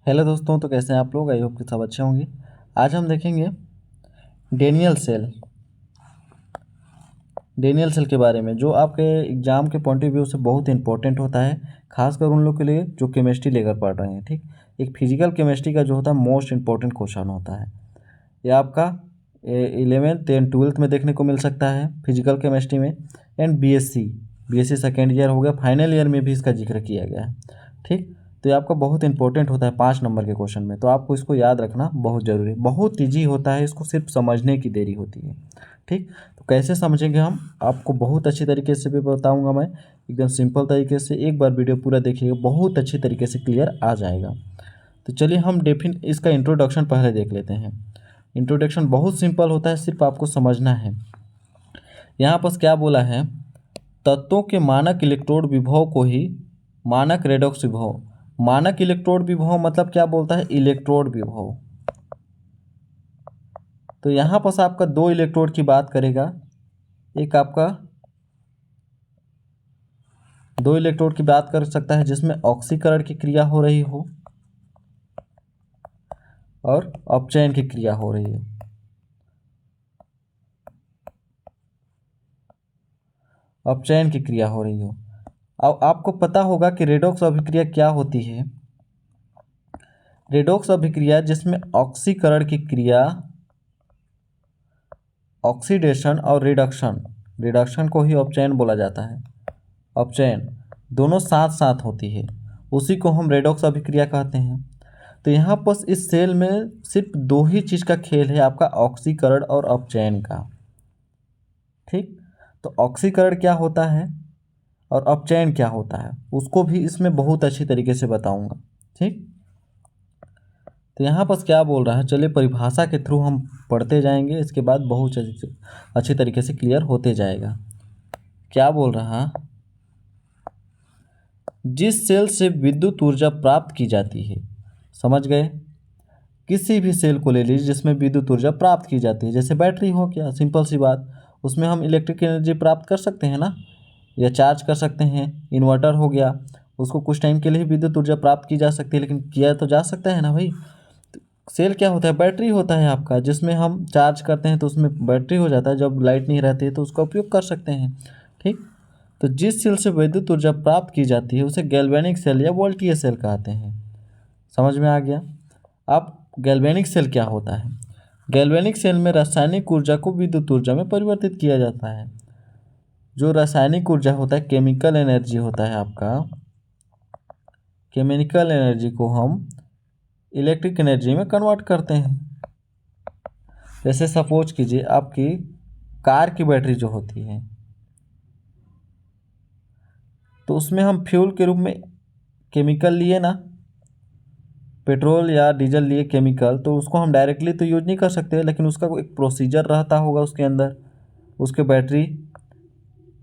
Hello दोस्तों, तो कैसे हैं आप लोग। आई होप कि सब अच्छे होंगे। आज हम देखेंगे डेनियल सेल के बारे में, जो आपके एग्ज़ाम के पॉइंट ऑफ व्यू से बहुत इंपॉर्टेंट होता है, खासकर उन लोग के लिए जो केमिस्ट्री लेकर पढ़ रहे हैं। ठीक, एक फिजिकल केमिस्ट्री का जो होता है मोस्ट इंपॉर्टेंट क्वेश्चन होता है। ये आपका 11th एंड 12th में देखने को मिल सकता है फिजिकल केमिस्ट्री में। एंड बीएससी सेकेंड ईयर हो गया, फाइनल ईयर में भी इसका जिक्र किया गया है। ठीक, तो ये आपका बहुत इंपॉर्टेंट होता है 5 नंबर के क्वेश्चन में, तो आपको इसको याद रखना बहुत ज़रूरी है। बहुत ईजी होता है, इसको सिर्फ समझने की देरी होती है। ठीक, तो कैसे समझेंगे हम, आपको बहुत अच्छी तरीके से भी बताऊंगा मैं, एकदम सिंपल तरीके से। एक बार वीडियो पूरा देखिएगा, बहुत अच्छी तरीके से क्लियर आ जाएगा। तो चलिए हम इसका इंट्रोडक्शन पहले देख लेते हैं। इंट्रोडक्शन बहुत सिंपल होता है, सिर्फ आपको समझना है। यहाँ पर क्या बोला है, तत्वों के मानक इलेक्ट्रोड विभव को ही मानक रेडॉक्स विभव। मानक इलेक्ट्रोड विभव मतलब क्या बोलता है, इलेक्ट्रोड विभव। तो यहाँ पर आपका 2 इलेक्ट्रोड की बात करेगा। एक आपका 2 इलेक्ट्रोड की बात कर सकता है जिसमें ऑक्सीकरण की क्रिया हो रही हो और अपचयन की क्रिया हो रही है। अपचयन की क्रिया हो रही हो। अब आपको पता होगा कि रेडॉक्स अभिक्रिया क्या होती है। रेडॉक्स अभिक्रिया जिसमें ऑक्सीकरण की क्रिया, ऑक्सीडेशन और रिडक्शन को ही अपचयन बोला जाता है। अपचयन दोनों साथ साथ होती है, उसी को हम रेडॉक्स अभिक्रिया कहते हैं। तो यहाँ पर इस सेल में सिर्फ 2 ही चीज़ का खेल है, आपका ऑक्सीकरण और अपचयन का। ठीक, तो ऑक्सीकरण क्या होता है और अपचयन क्या होता है, उसको भी इसमें बहुत अच्छी तरीके से बताऊंगा। ठीक, तो यहाँ पर क्या बोल रहा है, चलिए परिभाषा के थ्रू हम पढ़ते जाएंगे, इसके बाद बहुत अच्छी तरीके से क्लियर होते जाएगा। क्या बोल रहा, जिस सेल से विद्युत ऊर्जा प्राप्त की जाती है, समझ गए। किसी भी सेल को ले लीजिए जिसमें विद्युत ऊर्जा प्राप्त की जाती है, जैसे बैटरी हो गया, सिंपल सी बात, उसमें हम इलेक्ट्रिक एनर्जी प्राप्त कर सकते हैं ना, या चार्ज कर सकते हैं। इन्वर्टर हो गया, उसको कुछ टाइम के लिए ही विद्युत ऊर्जा प्राप्त की जा सकती है, लेकिन किया तो जा सकता है ना भाई। सेल क्या होता है, बैटरी होता है आपका, जिसमें हम चार्ज करते हैं तो उसमें बैटरी हो जाता है, जब लाइट नहीं रहती है तो उसका उपयोग कर सकते हैं। ठीक, तो जिस सेल से विद्युत ऊर्जा प्राप्त की जाती है उसे गैल्वेनिक सेल या वोल्टीय सेल कहते हैं। समझ में आ गया। अब गैल्वेनिक सेल क्या होता है, गैल्वेनिक सेल में रासायनिक ऊर्जा को विद्युत ऊर्जा में परिवर्तित किया जाता है। जो रासायनिक ऊर्जा होता है, केमिकल एनर्जी होता है आपका, केमिकल एनर्जी को हम इलेक्ट्रिक एनर्जी में कन्वर्ट करते हैं। जैसे सपोज कीजिए आपकी कार की बैटरी जो होती है, तो उसमें हम फ्यूल के रूप में केमिकल लिए ना, पेट्रोल या डीजल लिए केमिकल, तो उसको हम डायरेक्टली तो यूज नहीं कर सकते, लेकिन उसका एक प्रोसीजर रहता होगा उसके अंदर, उसके बैटरी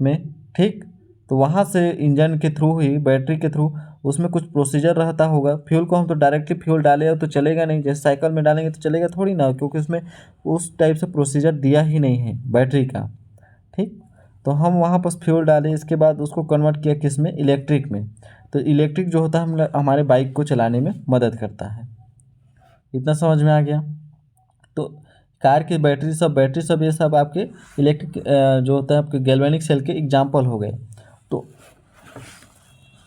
में। ठीक, तो वहाँ से इंजन के थ्रू ही, बैटरी के थ्रू उसमें कुछ प्रोसीजर रहता होगा। फ्यूल को हम तो डायरेक्टली फ्यूल डाले तो चलेगा नहीं, जैसे साइकिल में डालेंगे तो चलेगा थोड़ी ना, क्योंकि उसमें उस टाइप से प्रोसीजर दिया ही नहीं है बैटरी का। ठीक, तो हम वहाँ पर फ्यूल डाले, इसके बाद उसको कन्वर्ट किया किस में, इलेक्ट्रिक में। तो इलेक्ट्रिक जो होता है हमारे बाइक को चलाने में मदद करता है। इतना समझ में आ गया। तो कार की बैटरी सब ये सब आपके इलेक्ट्रिक जो होता है आपके गैल्वेनिक सेल के एग्जाम्पल हो गए।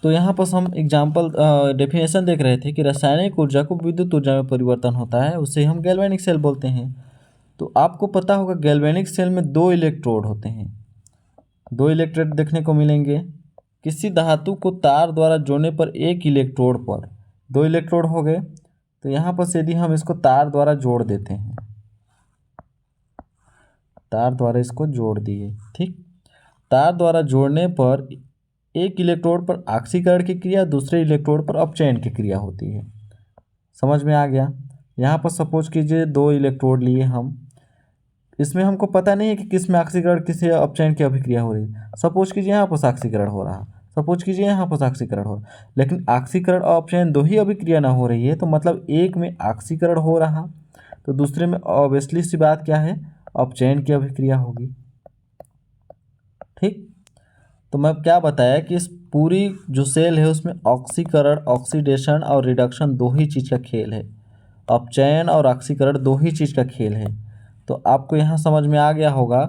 तो यहाँ पर हम एग्जाम्पल डेफिनेशन देख रहे थे कि रासायनिक ऊर्जा को विद्युत ऊर्जा में परिवर्तन होता है, उसे हम गैल्वेनिक सेल बोलते हैं। तो आपको पता होगा गैल्वेनिक सेल में 2 इलेक्ट्रोड होते हैं, 2 इलेक्ट्रोड देखने को मिलेंगे। किसी धातु को तार द्वारा जोड़ने पर एक इलेक्ट्रोड पर 2 इलेक्ट्रोड हो गए। तो यहाँ पर यदि हम इसको तार द्वारा जोड़ देते हैं, तार द्वारा इसको जोड़ दिए। ठीक, तार द्वारा जोड़ने पर एक इलेक्ट्रोड पर ऑक्सीकरण की क्रिया, दूसरे इलेक्ट्रोड पर अपचयन की क्रिया होती है। समझ में आ गया। यहाँ पर सपोज कीजिए 2 इलेक्ट्रोड लिए हम, इसमें हमको पता नहीं है कि किस में ऑक्सीकरण किस अपचयन की अभिक्रिया हो रही है। सपोज कीजिए यहाँ पर ऑक्सीकरण हो रहा, सपोज कीजिए यहाँ पर ऑक्सीकरण हो रहा, लेकिन ऑक्सीकरण और अपचयन 2 ही अभिक्रिया ना हो रही है, तो मतलब एक में ऑक्सीकरण हो रहा तो दूसरे में ऑब्वियसली सी बात क्या है, अपचयन की अभिक्रिया होगी। ठीक, तो मैं क्या बताया कि इस पूरी जो सेल है उसमें ऑक्सीकरण, ऑक्सीडेशन और रिडक्शन दो ही चीज़ का खेल है। अपचयन और ऑक्सीकरण दो ही चीज़ का खेल है। तो आपको यहाँ समझ में आ गया होगा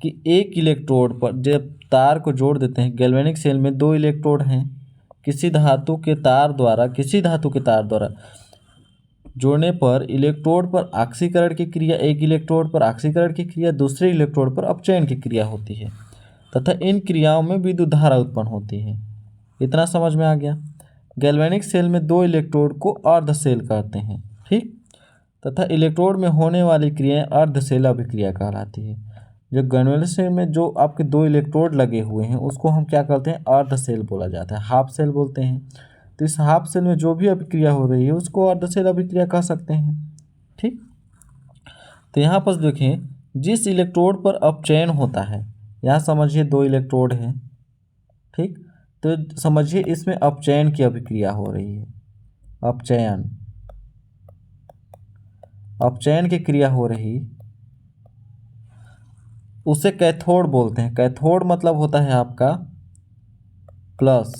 कि एक इलेक्ट्रोड पर जब तार को जोड़ देते हैं, गैल्वेनिक सेल में दो इलेक्ट्रोड हैं, किसी धातु के तार द्वारा जोड़ने पर इलेक्ट्रोड पर ऑक्सीकरण की क्रिया, एक इलेक्ट्रोड पर ऑक्सीकरण की क्रिया, दूसरे इलेक्ट्रोड पर अपचयन की क्रिया होती है तथा इन क्रियाओं में विद्युत धारा उत्पन्न होती है। इतना समझ में आ गया। गैल्वेनिक सेल में दो इलेक्ट्रोड को अर्ध सेल कहते हैं, ठीक, तथा इलेक्ट्रोड में होने वाली क्रियाएं अर्ध सेल अभिक्रिया कहलाती है। जो गैल्वेनिक सेल में जो आपके दो इलेक्ट्रोड लगे हुए हैं उसको हम क्या कहते हैं, अर्ध सेल बोला जाता है, हाफ सेल बोलते हैं। तो इस हाफ सेल में जो भी अभिक्रिया हो रही है उसको अर्ध सेल अभिक्रिया कह सकते हैं, ठीक। तो यहाँ पर देखें, जिस इलेक्ट्रोड पर अपचयन होता है, यहाँ समझिए दो इलेक्ट्रोड हैं, ठीक, तो समझिए इसमें अपचयन की अभिक्रिया हो रही है, अपचयन की क्रिया हो रही, उसे कैथोड बोलते हैं। कैथोड मतलब होता है आपका प्लस,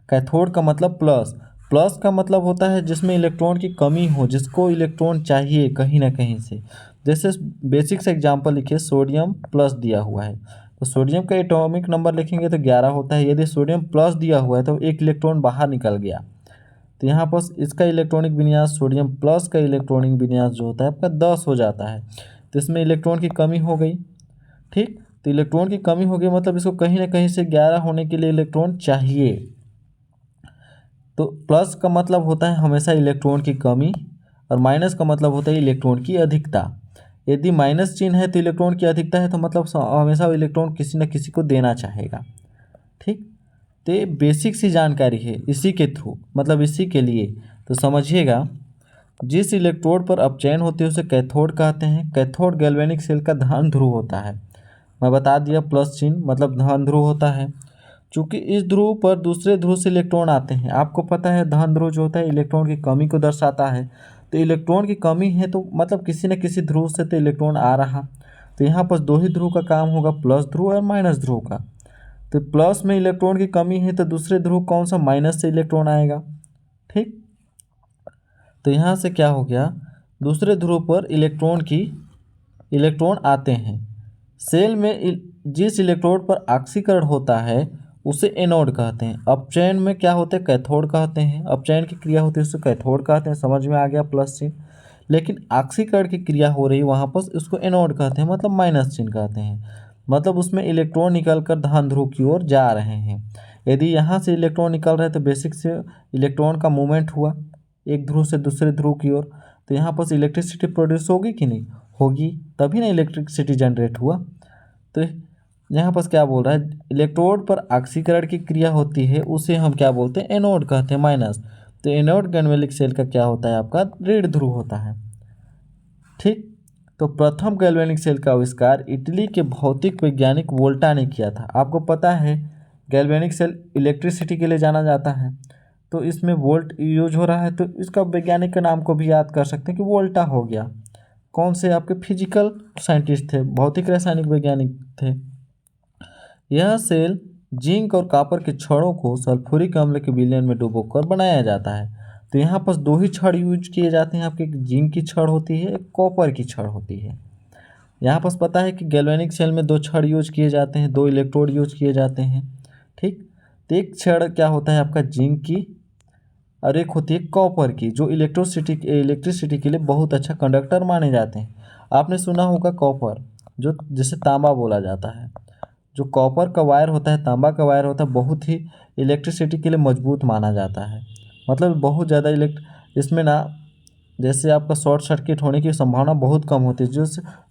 कैथोड का मतलब प्लस, प्लस का मतलब होता है जिसमें इलेक्ट्रॉन की कमी हो, जिसको इलेक्ट्रॉन चाहिए कहीं ना कहीं से। जैसे बेसिक से एग्जांपल लिखिए, सोडियम प्लस दिया हुआ है तो सोडियम का एटॉमिक नंबर लिखेंगे तो 11 होता है। यदि सोडियम प्लस दिया हुआ है तो एक इलेक्ट्रॉन बाहर निकल गया, तो यहाँ पर इसका इलेक्ट्रॉनिक विन्यास, सोडियम प्लस का इलेक्ट्रॉनिक विन्यास जो होता है आपका 10 हो जाता है। तो इसमें इलेक्ट्रॉन की कमी हो गई, ठीक। तो इलेक्ट्रॉन की कमी हो गई मतलब इसको कहीं ना कहीं से 11 होने के लिए इलेक्ट्रॉन चाहिए। तो प्लस का मतलब होता है हमेशा इलेक्ट्रॉन की कमी और माइनस का मतलब होता है इलेक्ट्रॉन की अधिकता। यदि माइनस चिन्ह है तो इलेक्ट्रॉन की अधिकता है, तो मतलब हमेशा इलेक्ट्रॉन किसी न किसी को देना चाहेगा, ठीक। तो ये बेसिक सी जानकारी है, इसी के थ्रू मतलब इसी के लिए। तो समझिएगा, जिस इलेक्ट्रोड पर अपचयन होती है उसे कैथोड कहते हैं। कैथोड गैल्वेनिक सेल का धन ध्रुव होता है। मैं बता दिया प्लस चिन्ह मतलब धन ध्रुव होता है। चूँकि इस ध्रुव पर दूसरे ध्रुव से इलेक्ट्रॉन आते हैं, आपको पता है धन ध्रुव जो होता है इलेक्ट्रॉन की कमी को दर्शाता है। तो इलेक्ट्रॉन की कमी है तो मतलब किसी न किसी ध्रुव से तो इलेक्ट्रॉन आ रहा, तो यहाँ पर दो ही ध्रुव का काम होगा, प्लस ध्रुव और माइनस ध्रुव का। तो प्लस में इलेक्ट्रॉन की कमी है तो दूसरे ध्रुव कौन सा, माइनस से इलेक्ट्रॉन आएगा, ठीक। तो यहाँ से क्या हो गया, दूसरे ध्रुव पर इलेक्ट्रॉन आते हैं। सेल में जिस इलेक्ट्रोड पर ऑक्सीकरण होता है उसे एनोड कहते हैं। अपचयन में क्या होते हैं, कैथोड कहते हैं। अपचयन की क्रिया होती है उसको कैथोड कहते हैं, समझ में आ गया प्लस चिन्ह। लेकिन ऑक्सीकरण की क्रिया हो रही वहाँ पर उसको एनोड कहते हैं, मतलब माइनस चिन्ह कहते हैं। मतलब उसमें इलेक्ट्रॉन निकल कर धन ध्रुव की ओर जा रहे हैं। यदि यहाँ से इलेक्ट्रॉन निकल रहे तो बेसिक से इलेक्ट्रॉन का मूवमेंट हुआ एक ध्रुव से दूसरे ध्रुव की ओर, तो यहाँ पर इलेक्ट्रिसिटी प्रोड्यूस होगी कि नहीं होगी, तभी ना इलेक्ट्रिसिटी जनरेट हुआ। तो यहाँ पर क्या बोल रहा है, इलेक्ट्रोड पर ऑक्सीकरण की क्रिया होती है उसे हम क्या बोलते हैं, एनोड कहते हैं, माइनस। तो एनोड गैल्वेनिक सेल का क्या होता है आपका, ऋण ध्रुव होता है, ठीक। तो प्रथम गैल्वेनिक सेल का आविष्कार इटली के भौतिक वैज्ञानिक वोल्टा ने किया था। आपको पता है गैल्वेनिक सेल इलेक्ट्रिसिटी के लिए जाना जाता है, तो इसमें वोल्ट यूज हो रहा है, तो इसका वैज्ञानिक के नाम को भी याद कर सकते हैं कि वोल्टा हो गया। कौन से आपके फिजिकल साइंटिस्ट थे, भौतिक रासायनिक वैज्ञानिक थे। यह सेल जिंक और कॉपर के छड़ों को सल्फ्यूरिक अम्ल के विलयन में डुबोकर बनाया जाता है। तो यहाँ पर दो ही छड़ यूज किए जाते हैं आपके, एक जिंक की छड़ होती है, एक कॉपर की छड़ होती है। यहाँ पर पता है कि गैल्वेनिक सेल में दो छड़ यूज किए जाते हैं, दो इलेक्ट्रोड यूज किए जाते हैं, ठीक। तो एक छड़ क्या होता है आपका जिंक की और एक होती है कॉपर की, जो इलेक्ट्रिसिटी के लिए बहुत अच्छा कंडक्टर माने जाते हैं। आपने सुना होगा कॉपर, जो जिसे तांबा बोला जाता है। जो कॉपर का वायर होता है, तांबा का वायर होता है, बहुत ही इलेक्ट्रिसिटी के लिए मजबूत माना जाता है। मतलब बहुत ज़्यादा इसमें ना जैसे आपका शॉर्ट सर्किट होने की संभावना बहुत कम होती है, जो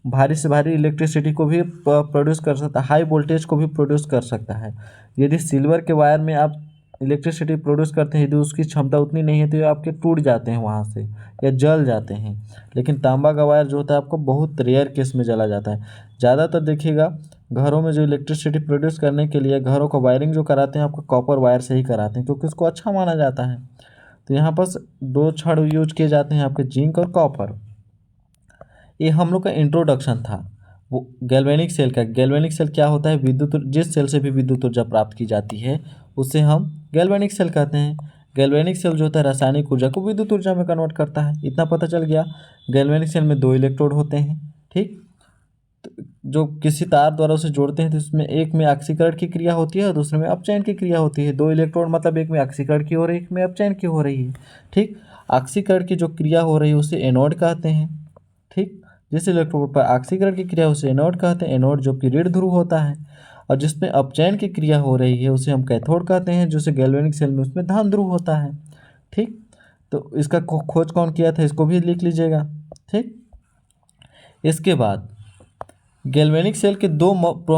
भारी से भारी इलेक्ट्रिसिटी को भी प्रोड्यूस कर सकता है, हाई वोल्टेज को भी प्रोड्यूस कर सकता है। यदि सिल्वर के वायर में आप इलेक्ट्रिसिटी प्रोड्यूस करते हैं, यदि उसकी क्षमता उतनी नहीं है तो ये आपके टूट जाते हैं वहाँ से या जल जाते हैं। लेकिन तांबा का वायर जो होता है आपको बहुत रेयर केस में जला जाता है। ज़्यादातर देखिएगा घरों में जो इलेक्ट्रिसिटी प्रोड्यूस करने के लिए घरों का वायरिंग जो कराते हैं आपको कॉपर वायर से ही कराते हैं, क्योंकि उसको अच्छा माना जाता है। तो यहाँ पर दो छड़ यूज किए जाते हैं आपके, जिंक और कॉपर। ये हम लोग का इंट्रोडक्शन था। वो गैल्वेनिक सेल क्या होता है, विद्युत जिस सेल से भी विद्युत ऊर्जा प्राप्त की जाती है उसे हम गैल्वेनिक सेल कहते हैं। गैल्वेनिक सेल जो होता है रासायनिक ऊर्जा को विद्युत ऊर्जा में कन्वर्ट करता है। इतना पता चल गया। गैल्वेनिक सेल में 2 इलेक्ट्रोड होते हैं, ठीक। तो जो किसी तार द्वारा उसे जोड़ते हैं तो इसमें एक में ऑक्सीकरण की क्रिया होती है और दूसरे में अपचयन की क्रिया होती है। 2 इलेक्ट्रोड मतलब एक में ऑक्सीकरण की हो रही है, एक में अपचयन की हो रही है, ठीक। ऑक्सीकरण की जो क्रिया हो रही है उसे एनोड कहते हैं, ठीक। जिस इलेक्ट्रोड पर ऑक्सीकरण की क्रिया उसे एनोड कहते हैं, एनोड जो कि ऋण ध्रुव होता है। और जिसमें अपचयन की क्रिया हो रही है उसे हम कैथोड कहते हैं, जैसे गैल्वेनिक सेल में उसमें धन ध्रुव होता है, ठीक। तो इसका खोज कौन किया था, इसको भी लिख लीजिएगा, ठीक। इसके बाद गैल्वेनिक सेल के 2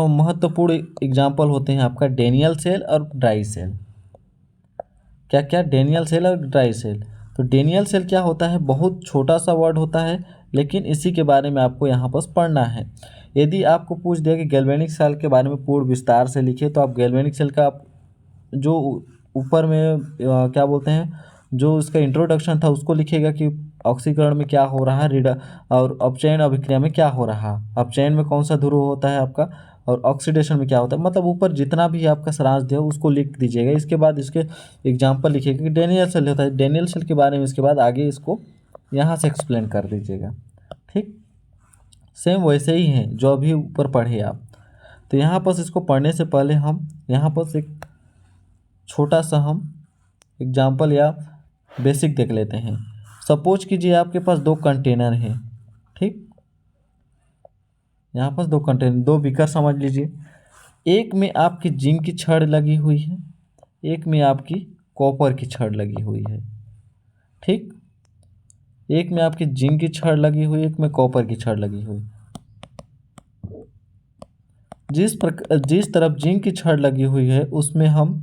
महत्वपूर्ण एग्जाम्पल होते हैं आपका, डेनियल सेल और ड्राई सेल। क्या क्या, डेनियल सेल और ड्राई सेल। तो डेनियल सेल क्या होता है, बहुत छोटा सा वर्ड होता है, लेकिन इसी के बारे में आपको यहाँ पर पढ़ना है। यदि आपको पूछ दिया कि गैल्वेनिक सेल के बारे में पूर्ण विस्तार से लिखिए, तो आप गैल्वेनिक सेल का जो ऊपर में क्या बोलते हैं, जो उसका इंट्रोडक्शन था उसको लिखिएगा कि ऑक्सीकरण में क्या हो रहा है, और अपचयन अभिक्रिया में क्या हो रहा, अपचयन में कौन सा ध्रुव होता है आपका, और ऑक्सीडेशन में क्या होता है, मतलब ऊपर जितना भी आपका सारांश दिया उसको लिख दीजिएगा। इसके बाद इसके एग्जाम्पल लिखिएगा कि डेनियल सेल होता है, डेनियल सेल के बारे में इसके बाद आगे इसको यहाँ से एक्सप्लेन कर दीजिएगा, ठीक। सेम वैसे ही हैं जो अभी ऊपर पढ़े आप। तो यहाँ पर इसको पढ़ने से पहले हम यहाँ पर एक छोटा सा हम एग्जाम्पल या बेसिक देख लेते हैं। सपोज कीजिए आपके पास 2 कंटेनर हैं, ठीक। यहाँ पर 2 कंटेनर, 2 बीकर समझ लीजिए। एक में आपकी जिंक की छड़ लगी हुई है, एक में आपकी कॉपर की छड़ लगी हुई है, ठीक। एक में आपकी जिंक की छड़ लगी हुई है, एक में कॉपर की छड़ लगी हुई। जिस तरफ जिंक की छड़ लगी हुई है उसमें हम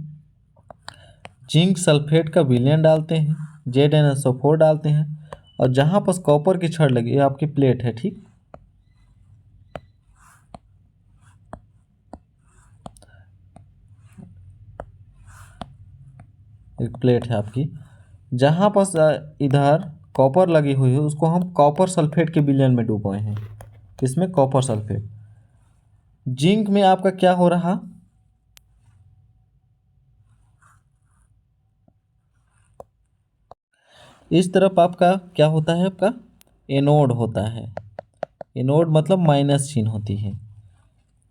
जिंक सल्फेट का विलयन डालते हैं, ZnSO4 डालते हैं। और जहाँ पर कॉपर की छड़ लगी है आपकी प्लेट है, ठीक। एक प्लेट है आपकी, जहाँ पर इधर कॉपर लगी हुई है उसको हम कॉपर सल्फेट के विलयन में डुबोए हैं। इसमें कॉपर सल्फेट, जिंक में आपका क्या हो रहा, इस तरफ आपका क्या होता है, आपका एनोड होता है। एनोड मतलब माइनस चिन्ह होती है।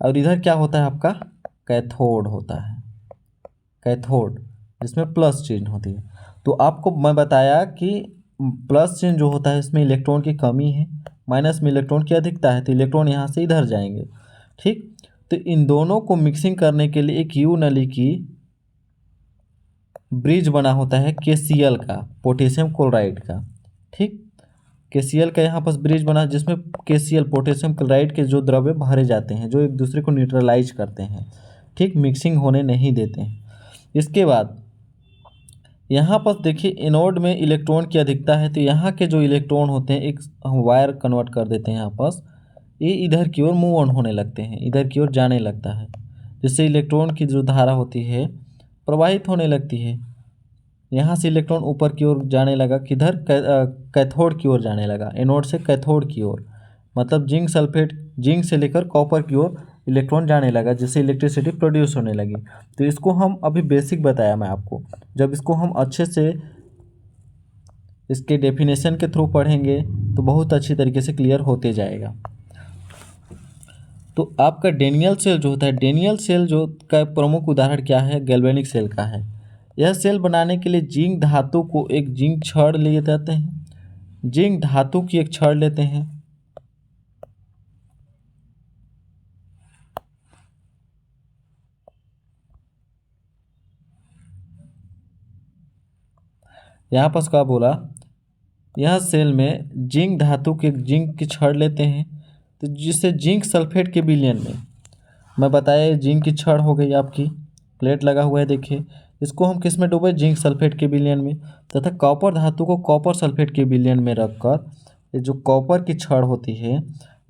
और इधर क्या होता है आपका, कैथोड होता है, कैथोड जिसमें प्लस चिन्ह होती है। तो आपको मैं बताया कि प्लस चिन्ह जो होता है इसमें इलेक्ट्रॉन की कमी है, माइनस में इलेक्ट्रॉन की अधिकता है, तो इलेक्ट्रॉन यहाँ से इधर जाएंगे, ठीक। तो इन दोनों को मिक्सिंग करने के लिए एक यू नली की ब्रिज बना होता है KCl का, पोटेशियम क्लोराइड का, ठीक। KCl का यहाँ पर ब्रिज बना जिसमें KCl पोटेशियम क्लोराइड के जो द्रव्य भरे जाते हैं, जो एक दूसरे को न्यूट्रलाइज करते हैं, ठीक, मिक्सिंग होने नहीं देते हैं। इसके बाद यहाँ पर देखिए एनोड में इलेक्ट्रॉन की अधिकता है, तो यहाँ के जो इलेक्ट्रॉन होते हैं एक हम वायर कन्वर्ट कर देते हैं यहाँ पर, ये इधर की ओर मूव ऑन होने लगते हैं, इधर की ओर जाने लगता है, जिससे इलेक्ट्रॉन की जो धारा होती है प्रवाहित होने लगती है। यहाँ से इलेक्ट्रॉन ऊपर की ओर जाने लगा, किधर, कैथोड की ओर जाने लगा, एनोड से कैथोड की ओर, मतलब जिंक सल्फेट, जिंक से लेकर कॉपर की ओर इलेक्ट्रॉन जाने लगा, जिससे इलेक्ट्रिसिटी प्रोड्यूस होने लगी। तो इसको हम अभी बेसिक बताया मैं आपको, जब इसको हम अच्छे से इसके डेफिनेशन के थ्रू पढ़ेंगे तो बहुत अच्छी तरीके से क्लियर होते जाएगा। तो आपका डेनियल सेल जो होता है, डेनियल सेल जो का प्रमुख उदाहरण क्या है, गैल्वेनिक सेल का है। यह सेल बनाने के लिए जिंक धातु को एक जिंक छड़ लिए जाते हैं, जिंक धातु की एक छड़ लेते हैं, यहाँ पर क्या बोला, यह सेल में जिंक धातु के जिंक की छड़ लेते हैं, तो जिससे जिंक सल्फेट के विलयन में, मैं बताया जिंक की छड़ हो गई आपकी, प्लेट लगा हुआ है देखिए, इसको हम किस में डूबे, जिंक सल्फेट के विलयन में, तथा कॉपर धातु को कॉपर सल्फेट के विलयन में रखकर ये जो कॉपर की छड़ होती है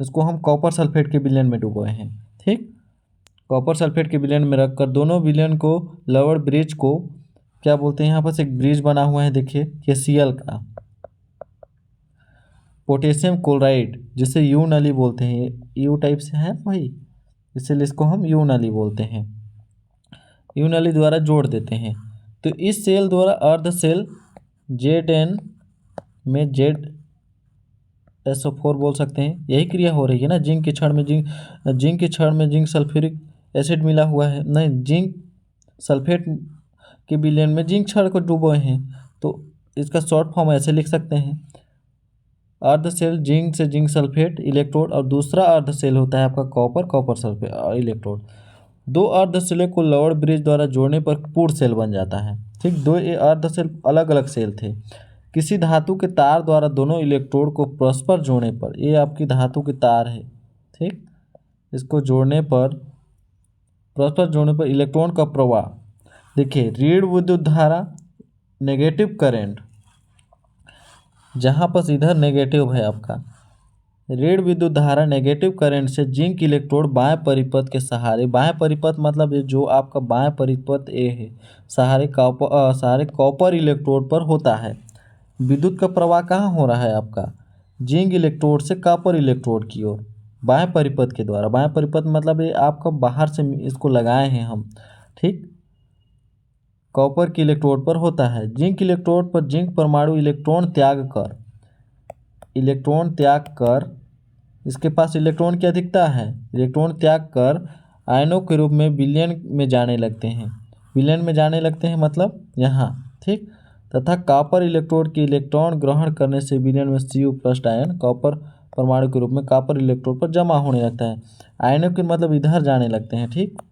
इसको हम कॉपर सल्फेट के विलयन में डुबोए हैं, ठीक। कॉपर सल्फेट के विलयन में रखकर दोनों विलयन को, लोअर ब्रिज को क्या बोलते हैं, यहाँ पर एक ब्रिज बना हुआ है देखिए KCl का, पोटेशियम क्लोराइड जिसे यू नली बोलते हैं, यू टाइप से है भाई, इसीलिए इसको हम यू नली बोलते हैं, यू नली द्वारा जोड़ देते हैं। तो इस सेल द्वारा अर्ध सेल Zn में ZSO4 बोल सकते हैं, यही क्रिया हो रही है ना। जिंक के क्षण में जिंक सल्फ्यूरिक एसिड मिला हुआ है, नहीं जिंक सल्फेट के विलयन में जिंक क्षण को डूबे हैं, तो इसका शॉर्ट फॉर्म ऐसे लिख सकते हैं, अर्ध सेल जिंक से जिंक सल्फेट इलेक्ट्रोड, और दूसरा अर्ध सेल होता है आपका कॉपर सल्फेट इलेक्ट्रोड। दो अर्ध सेल को लोअर ब्रिज द्वारा जोड़ने पर पूर्ण सेल बन जाता है। ठीक, दो ये अर्ध सेल अलग अलग सेल थे। किसी धातु के तार द्वारा दोनों इलेक्ट्रोड को परस्पर जोड़ने पर, ये आपकी धातु की तार है, ठीक, इसको परस्पर जोड़ने पर इलेक्ट्रॉन का प्रवाह, देखिए ऋण विद्युत धारा नेगेटिव करंट, जहाँ पर इधर नेगेटिव है आपका, ऋण विद्युत धारा नेगेटिव करंट से जिंक इलेक्ट्रोड बाएं परिपथ के सहारे, बाएं परिपथ मतलब ये जो आपका बाएं परिपथ ए है, सहारे कॉपर इलेक्ट्रोड पर होता है। विद्युत का प्रवाह कहाँ हो रहा है आपका, जिंक इलेक्ट्रोड से कॉपर इलेक्ट्रोड की ओर, बाएं परिपथ के द्वारा। बाएं परिपथ मतलब ये आपका बाहर से इसको लगाए हैं हम, ठीक, कॉपर की इलेक्ट्रोड पर होता है। जिंक इलेक्ट्रोड पर जिंक परमाणु इलेक्ट्रॉन त्याग कर इसके पास इलेक्ट्रॉन की अधिकता है, इलेक्ट्रॉन त्याग कर आयनों के रूप में विलयन में जाने लगते हैं मतलब यहाँ, ठीक, तथा कॉपर इलेक्ट्रोड के इलेक्ट्रॉन ग्रहण करने से विलयन में Cu+ आयन कॉपर परमाणु के रूप में कॉपर इलेक्ट्रोड पर जमा होने लगता है। आयनों के मतलब इधर जाने लगते हैं, ठीक,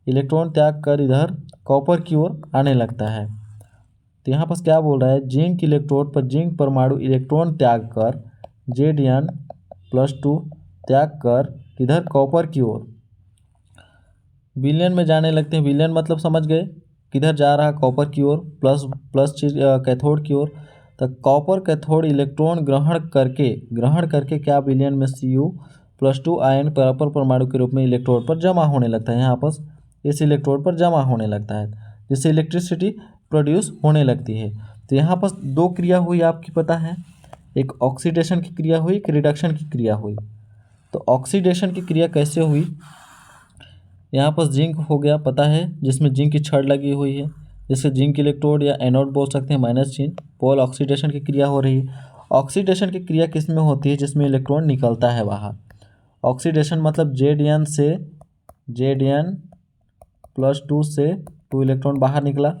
इलेक्ट्रॉन त्याग कर इधर कॉपर की ओर आने लगता है। तो यहाँ पर क्या बोल रहा है, जिंक इलेक्ट्रोड पर जिंक परमाणु इलेक्ट्रॉन त्याग कर Zn+2 त्याग कर इधर कॉपर की ओर विलयन में जाने लगते हैं। विलयन मतलब समझ गए, किधर जा रहा है, कॉपर की ओर, प्लस चीज कैथोड की ओर। तो कॉपर कैथोड इलेक्ट्रॉन ग्रहण करके क्या विलयन में Cu+2 आयन कॉपर परमाणु के रूप में इलेक्ट्रोड पर जमा होने लगता है, यहाँ पर इस इलेक्ट्रोड पर जमा होने लगता है, जिससे इलेक्ट्रिसिटी प्रोड्यूस होने लगती है। तो यहाँ पर दो क्रिया हुई आपकी पता है, एक ऑक्सीडेशन की क्रिया हुई, एक रिडक्शन की क्रिया हुई। तो ऑक्सीडेशन की क्रिया कैसे हुई, यहाँ पर जिंक हो गया पता है, जिसमें जिंक की छड़ लगी हुई है, जिससे जिंक इलेक्ट्रोड या एनोड बोल सकते हैं, माइनस चिन्ह, पोल ऑक्सीडेशन की क्रिया हो रही है। ऑक्सीडेशन की क्रिया किस में होती है, जिसमें इलेक्ट्रॉन निकलता है बाहर। ऑक्सीडेशन मतलब Zn+2 से 2 इलेक्ट्रॉन बाहर निकला। तो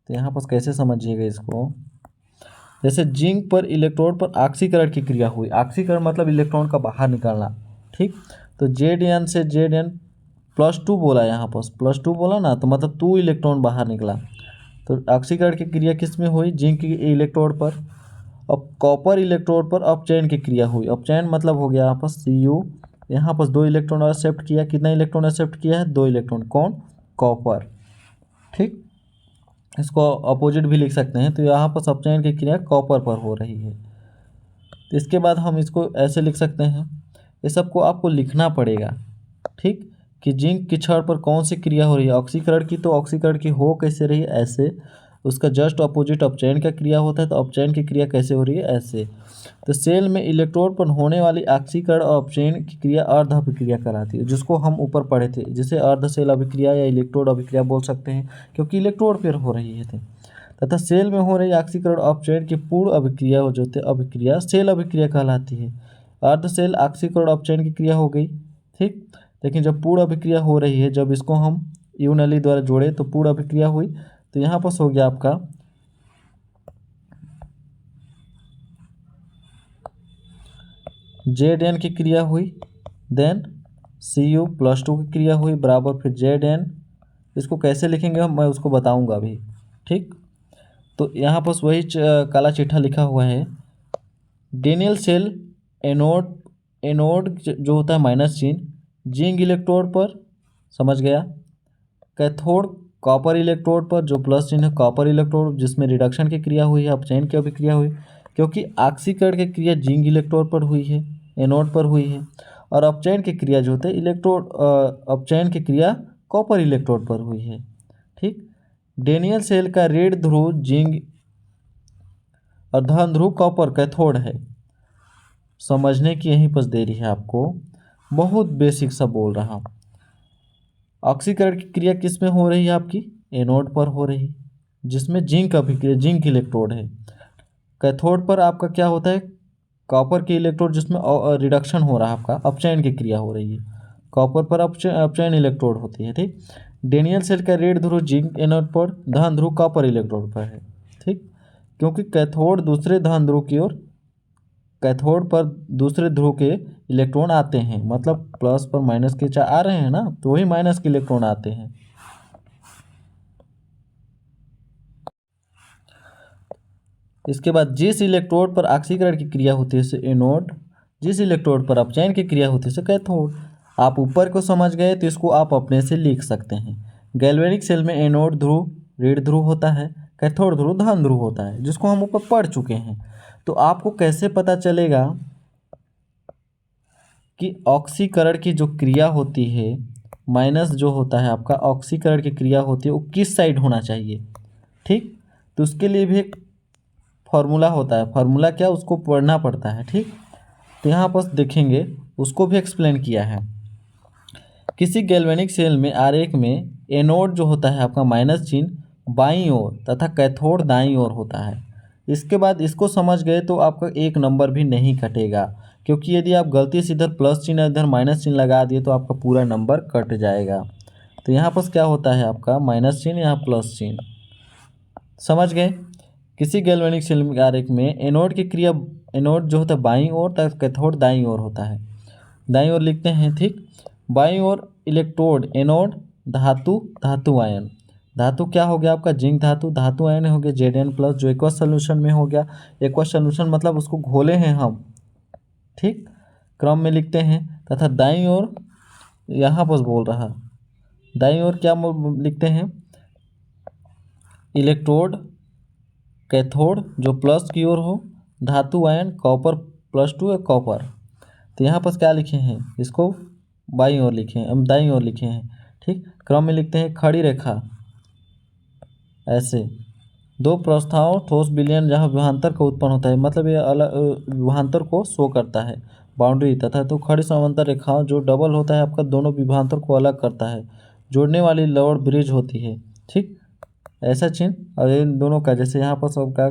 यहाँ पर कैसे समझिएगा इसको, जैसे जिंक पर इलेक्ट्रोड पर ऑक्सीकरण की क्रिया हुई, ऑक्सीकरण मतलब इलेक्ट्रॉन का बाहर निकलना, ठीक। तो Zn से Zn+2 बोला, यहाँ पर +2 बोला ना, तो मतलब 2 इलेक्ट्रॉन बाहर निकला। तो ऑक्सीकरण की क्रिया किस में हुई, जिंक की इलेक्ट्रोड पर। अब कॉपर इलेक्ट्रोड पर अपचयन की क्रिया हुई, अपचयन मतलब हो गया यहाँ पर Cu, यहाँ पर 2 इलेक्ट्रॉन एक्सेप्ट किया, कितना इलेक्ट्रॉन एक्सेप्ट किया है, 2 इलेक्ट्रॉन, कौन, कॉपर, ठीक, इसको अपोजिट भी लिख सकते हैं। तो यहाँ पर अपचयन की क्रिया कॉपर पर हो रही है। तो इसके बाद हम इसको ऐसे लिख सकते हैं, ये सबको आपको लिखना पड़ेगा, ठीक, कि जिंक की छड़ पर कौन सी क्रिया हो रही है, ऑक्सीकरण की। तो ऑक्सीकरण की हो कैसे रही है, ऐसे, उसका जस्ट अपोजिट अपचयन का क्रिया होता है, तो अपचयन की क्रिया कैसे हो रही है, ऐसे। तो सेल में इलेक्ट्रोड पर होने वाली ऑक्सीकरण और अपचयन की क्रिया अर्ध अभिक्रिया कहलाती है, जिसको हम ऊपर पढ़े थे, जिसे अर्ध सेल अभिक्रिया या इलेक्ट्रोड अभिक्रिया बोल सकते हैं, क्योंकि इलेक्ट्रोड पर हो रही है। तथा सेल में हो रही ऑक्सीकरण और अपचयन की पूर्ण अभिक्रिया जो अभिक्रिया सेल अभिक्रिया कहलाती है। अर्ध सेल ऑक्सीकरण अपचयन की क्रिया हो गई, ठीक। लेकिन जब पूर्ण अभिक्रिया हो रही है, जब इसको हम यू नली द्वारा जोड़े तो पूर्ण अभिक्रिया हुई। तो यहाँ पर हो गया आपका Zn की क्रिया हुई, देन Cu+2 की क्रिया हुई बराबर फिर Zn, इसको कैसे लिखेंगे हम, मैं उसको बताऊंगा अभी, ठीक। तो यहाँ पर वही काला चिट्ठा लिखा हुआ है, डेनियल सेल एनोड जो होता है माइनस चिन्ह, जिंक इलेक्ट्रोड पर, समझ गया, कैथोड कॉपर इलेक्ट्रोड पर जो प्लस चिन्ह है, कॉपर इलेक्ट्रोड जिसमें रिडक्शन की क्रिया हुई है, अपचयन की अभिक्रिया हुई, क्योंकि ऑक्सीकरण की क्रिया जिंक इलेक्ट्रोड पर हुई है, एनोड पर हुई है, और अपचयन की क्रिया जो होते हैं अपचयन की क्रिया कॉपर इलेक्ट्रोड पर हुई है, ठीक। डेनियल सेल का ऋण ध्रुव जिंक और धन ध्रुव कॉपर कैथोड है, समझने की यहीं पर देरी है आपको, बहुत बेसिक सा बोल रहा हूँ। ऑक्सीकरण की क्रिया किस में हो रही है आपकी, एनोड पर हो रही, जिसमें जिंक अभिक्रिया, जिंक इलेक्ट्रोड है। कैथोड पर आपका क्या होता है, कॉपर की इलेक्ट्रोड, जिसमें रिडक्शन हो रहा है, आपका अपचयन की क्रिया हो रही है। कॉपर पर अपचयन इलेक्ट्रोड होती है, ठीक। डेनियल सेल का रेड ध्रुव जिंक एनोड पर, धन ध्रुव कॉपर इलेक्ट्रोड पर है, ठीक। क्योंकि कैथोड दूसरे धन ध्रुव की ओर, कैथोड पर दूसरे ध्रुव के इलेक्ट्रॉन आते हैं, मतलब प्लस पर माइनस के चार्ज आ रहे हैं ना, तो वही माइनस के इलेक्ट्रॉन आते हैं। इसके बाद जिस इलेक्ट्रोड पर ऑक्सीकरण की क्रिया होती है उसे एनोड, जिस इलेक्ट्रोड पर अपचयन की क्रिया होती है उसे कैथोड। आप ऊपर को समझ गए तो इसको आप अपने से लिख सकते हैं। गैल्वेनिक सेल में एनोड ध्रुव ऋण ध्रुव होता है, कैथोड ध्रुव धन ध्रुव होता है, जिसको हम ऊपर पढ़ चुके हैं। तो आपको कैसे पता चलेगा कि ऑक्सीकरण की जो क्रिया होती है, माइनस जो होता है आपका ऑक्सीकरण की क्रिया होती है, वो किस साइड होना चाहिए, ठीक। तो उसके लिए भी एक फार्मूला होता है, फार्मूला क्या, उसको पढ़ना पड़ता है, ठीक। तो यहाँ पर देखेंगे, उसको भी एक्सप्लेन किया है। किसी गैल्वेनिक सेल में आरेख में एनोड जो होता है आपका माइनस चिन्ह बाईं ओर तथा कैथोड दाईं ओर होता है। इसके बाद इसको समझ गए तो आपका एक नंबर भी नहीं कटेगा, क्योंकि यदि आप गलती से इधर प्लस चिन्ह इधर माइनस चिन्ह लगा दिए तो आपका पूरा नंबर कट जाएगा। तो यहाँ पर क्या होता है आपका माइनस चिन्ह, यहाँ प्लस चिन्ह, समझ गए। किसी गैल्वेनिक सेल आरेख में एनोड की क्रिया, एनोड जो होता है बाईं ओर तथा कैथोड दाईं ओर होता है, दाईं ओर लिखते हैं, ठीक। बाईं ओर इलेक्ट्रोड एनोड, धातु, धातु आयन, धातु क्या हो गया आपका जिंक धातु, धातु आयन हो गया Zn प्लस, जो एक्वस सोल्यूशन में हो गया। एक्वस सोल्यूशन मतलब उसको घोले हैं हम, ठीक, क्रम में लिखते हैं। तथा दाईं ओर, यहाँ पर बोल रहा, दाईं ओर क्या लिखते हैं, इलेक्ट्रोड कैथोड जो प्लस की ओर हो, धातु आयन कॉपर +2 है कॉपर। तो यहाँ पर क्या लिखे हैं, इसको बाईं ओर लिखे हैं, हम दाईं ओर लिखे हैं, ठीक। क्रम में लिखते हैं खड़ी रेखा, ऐसे दो प्रस्थाओं ठोस विलयन जहाँ विभवांतर का उत्पन्न होता है, मतलब ये अलग विभवांतर को शो करता है, बाउंड्री तथा तो खड़ी समांतर रेखाओं जो डबल होता है आपका, दोनों विभवांतर को अलग करता है, जोड़ने वाली लोअर ब्रिज होती है, ठीक। ऐसा चिन्ह और इन दोनों का, जैसे यहाँ पर सबका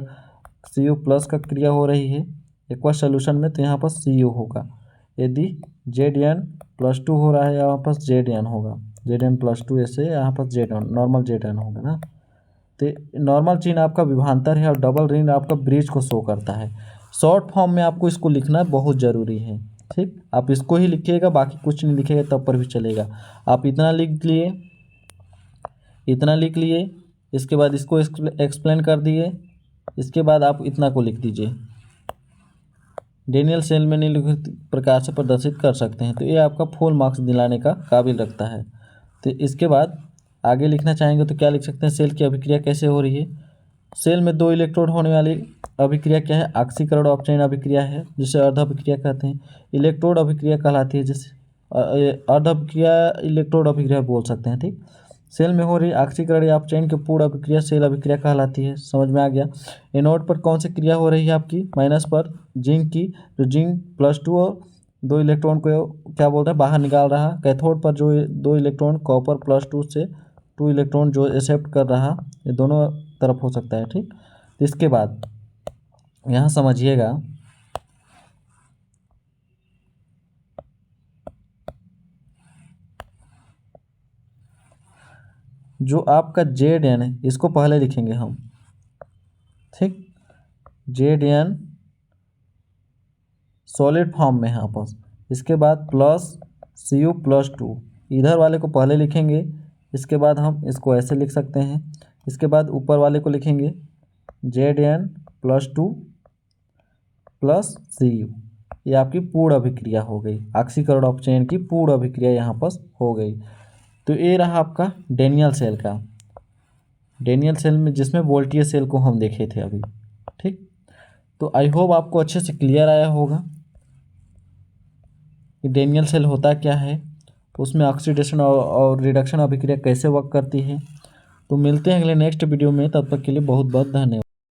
Cu+ का क्रिया हो रही है एक्वस सोल्यूशन में, तो यहाँ पर Cu होगा। यदि Zn+2 हो रहा है, यहाँ पर Zn होगा, Zn+2 ऐसे यहाँ पर Zn नॉर्मल Zn होगा ना। तो नॉर्मल चिन्ह आपका विभवांतर है और डबल रिंग आपका ब्रिज को शो करता है। शॉर्ट फॉर्म में आपको इसको लिखना बहुत ज़रूरी है, ठीक। आप इसको ही लिखिएगा, बाकी कुछ नहीं लिखिएगा तब पर भी चलेगा। आप इतना लिख लिए, इतना लिख लिए, इसके बाद इसको एक्सप्लेन कर दिए, इसके बाद आप इतना को लिख दीजिए, डेनियल सेल में निम्नलिखित प्रकार से प्रदर्शित कर सकते हैं। तो ये आपका फुल मार्क्स दिलाने का काबिल रखता है। तो इसके बाद आगे लिखना चाहेंगे तो क्या लिख सकते हैं, सेल की अभिक्रिया कैसे हो रही है। सेल में दो इलेक्ट्रोड होने वाली अभिक्रिया क्या है, ऑक्सीकरण अपचयन अभिक्रिया है, जिसे अर्ध अभिक्रिया कहते हैं। इलेक्ट्रोड अभिक्रिया कहलाती है, जिसे अर्ध अभिक्रिया इलेक्ट्रोड अभिक्रिया बोल सकते हैं, ठीक। सेल में हो रही ऑक्सीकरण या अपचयन की पूर्ण अभिक्रिया सेल अभिक्रिया कहलाती है, समझ में आ गया। एनोड पर कौन सी क्रिया हो रही है आपकी, माइनस पर जिंक की, जो जिंक +2 और दो इलेक्ट्रॉन को क्या बोल रहे हैं बाहर निकाल रहा। कैथोड पर जो दो इलेक्ट्रॉन कॉपर +2 से 2 इलेक्ट्रॉन जो एक्सेप्ट कर रहा, ये दोनों तरफ हो सकता है, ठीक। तो इसके बाद यहाँ समझिएगा, जो आपका Zn है इसको पहले लिखेंगे हम, ठीक। Zn सॉलिड फॉर्म में है आपस, इसके बाद प्लस Cu+2 इधर वाले को पहले लिखेंगे, इसके बाद हम इसको ऐसे लिख सकते हैं, इसके बाद ऊपर वाले को लिखेंगे Zn+2 + Cu। ये आपकी पूर्ण अभिक्रिया हो गई, ऑक्सीकरण अपचयन की पूर्ण अभिक्रिया यहाँ पर हो गई। तो ये रहा आपका डेनियल सेल का, डेनियल सेल में जिसमें वोल्टीय सेल को हम देखे थे अभी, ठीक। तो आई होप आपको अच्छे से क्लियर आया होगा कि डेनियल सेल होता क्या है, उसमें ऑक्सीडेशन और रिडक्शन अभिक्रिया कैसे वर्क करती है। तो मिलते हैं अगले नेक्स्ट वीडियो में, तब तक के लिए बहुत बहुत धन्यवाद।